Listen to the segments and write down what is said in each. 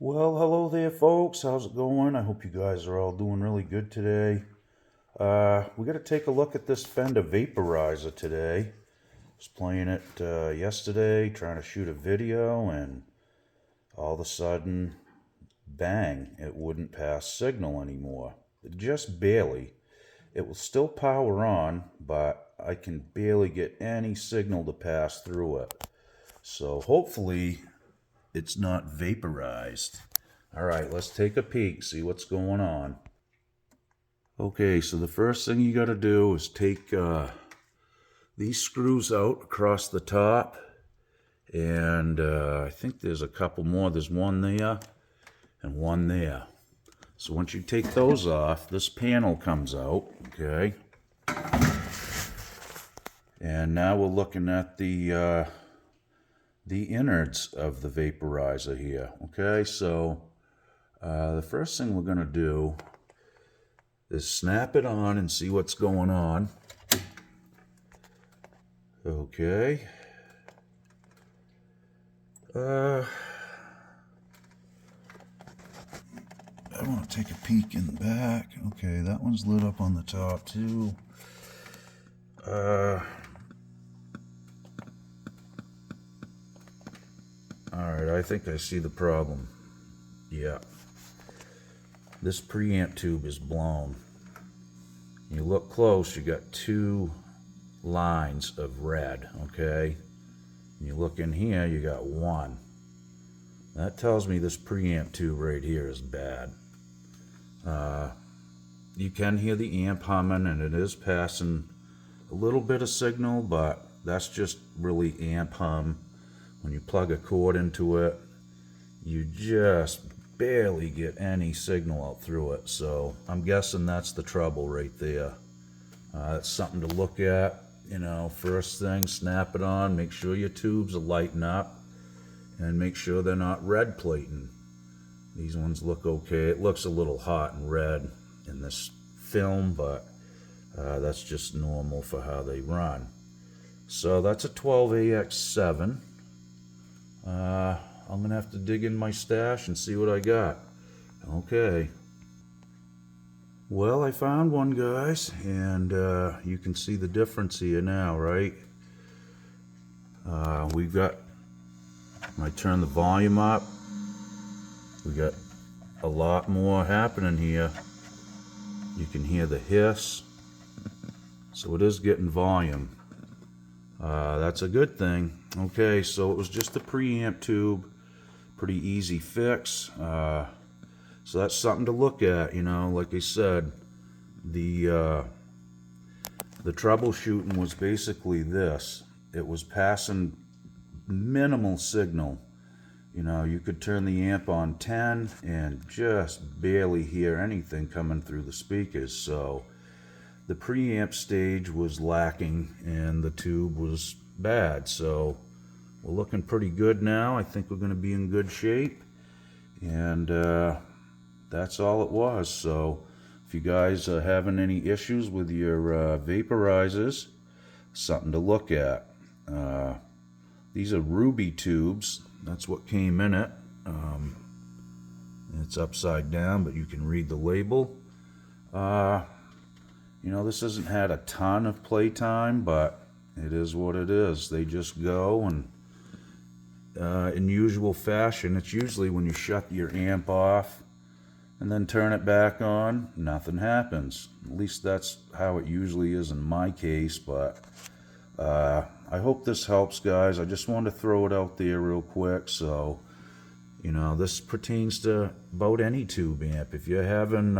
Well, hello there, folks. How's it going? I hope you guys are all doing really good today. We got to take a look at this Fender Vaporizer today. I was playing it yesterday, trying to shoot a video, and all of a sudden, bang, it wouldn't pass signal anymore. Just barely. It will still power on, but I can barely get any signal to pass through it. So hopefully it's not vaporized. All right, let's take a peek, see what's going on. Okay, so the first thing you got to do is take these screws out across the top, and I think there's a couple more. There's one there and one there. So once you take those off, this panel comes out, okay? And now we're looking at the innards of the vaporizer here, okay? So the first thing we're going to do is snap it on and see what's going on. Okay. I want to take a peek in the back. Okay, that one's lit up on the top too. Alright, I think I see the problem. Yeah. This preamp tube is blown. You look close, you got two lines of red, okay? You look in here, you got one. That tells me this preamp tube right here is bad. You can hear the amp humming, and it is passing a little bit of signal, but that's just really amp hum. When you plug a cord into it, you just barely get any signal out through it. So I'm guessing that's the trouble right there. That's something to look at. You know, first thing, snap it on, make sure your tubes are lighting up, and make sure they're not red plating. These ones look okay. It looks a little hot and red in this film, but that's just normal for how they run. So that's a 12AX7. I'm gonna have to dig in my stash and see what I got. Okay. Well, I found one, guys, and you can see the difference here now, right? We've got, when I turn the volume up, we got a lot more happening here. You can hear the hiss, so it is getting volume. That's a good thing. Okay, so it was just a preamp tube, pretty easy fix. So that's something to look at, you know. Like I said, the troubleshooting was basically this. It was passing minimal signal. You know, you could turn the amp on 10 and just barely hear anything coming through the speakers. So the preamp stage was lacking and the tube was bad. So we're looking pretty good now. I think we're going to be in good shape. And that's all it was. So if you guys are having any issues with your vaporizers, something to look at. These are ruby tubes. That's what came in it. It's upside down, but you can read the label. You know, this hasn't had a ton of playtime, but it is what it is. They just go, and in usual fashion, it's usually when you shut your amp off and then turn it back on, nothing happens. At least that's how it usually is in my case, but I hope this helps, guys. I just wanted to throw it out there real quick. So, you know, this pertains to about any tube amp. If you're having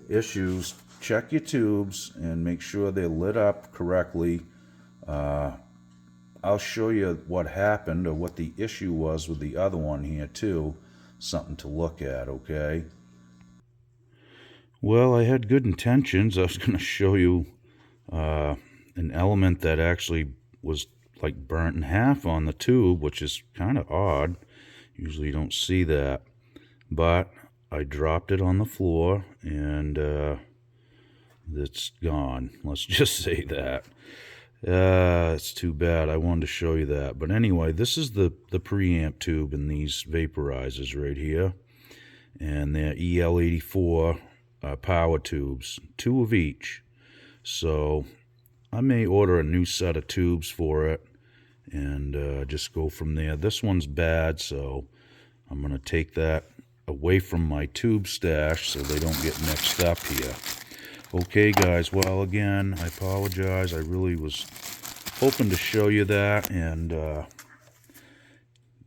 issues, check your tubes and make sure they're lit up correctly. I'll show you what happened or what the issue was with the other one here too. Something to look at, okay? Well, I had good intentions. I was going to show you an element that actually was like burnt in half on the tube, which is kind of odd. Usually you don't see that. But I dropped it on the floor and it's gone. Let's just say that. It's too bad. I wanted to show you that. But anyway, this is the preamp tube in these vaporizers right here. And they're EL84 power tubes, 2 of each. So I may order a new set of tubes for it and just go from there. This one's bad, so I'm going to take that away from my tube stash so they don't get mixed up here. Okay, guys, well, again, I apologize. I really was hoping to show you that and,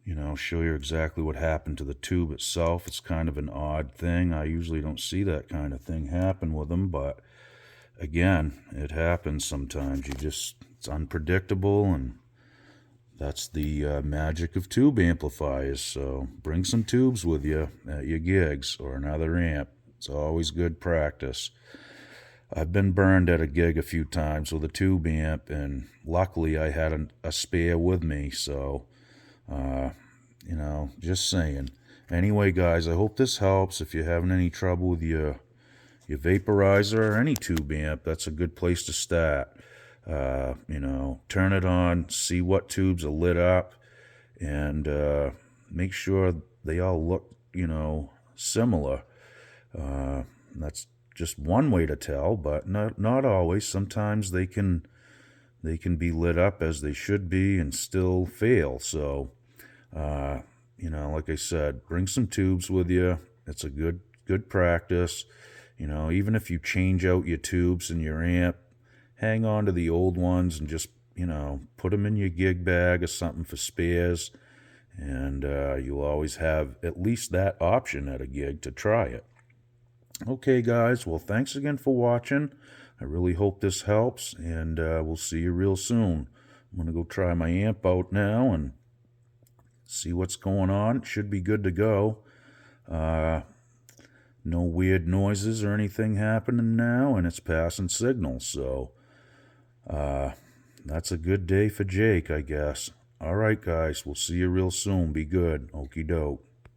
you know, show you exactly what happened to the tube itself. It's kind of an odd thing. I usually don't see that kind of thing happen with them, but again, it happens sometimes. It's unpredictable, and that's the magic of tube amplifiers. So bring some tubes with you at your gigs or another amp. It's always good practice. I've been burned at a gig a few times with a tube amp, and luckily I had a spare with me, so, you know, just saying. Anyway, guys, I hope this helps. If you're having any trouble with your vaporizer or any tube amp, that's a good place to start. You know, turn it on, see what tubes are lit up, and make sure they all look, you know, similar. That's just one way to tell, but not always. Sometimes they can be lit up as they should be and still fail. So, you know, like I said, bring some tubes with you. It's a good practice. You know, even if you change out your tubes in your amp, hang on to the old ones and just, you know, put them in your gig bag or something for spares. And you'll always have at least that option at a gig to try it. Okay, guys, well, thanks again for watching. I really hope this helps, and we'll see you real soon. I'm going to go try my amp out now and see what's going on. It should be good to go. No weird noises or anything happening now, and it's passing signals, so that's a good day for Jake, I guess. All right, guys, we'll see you real soon. Be good. Okie doke.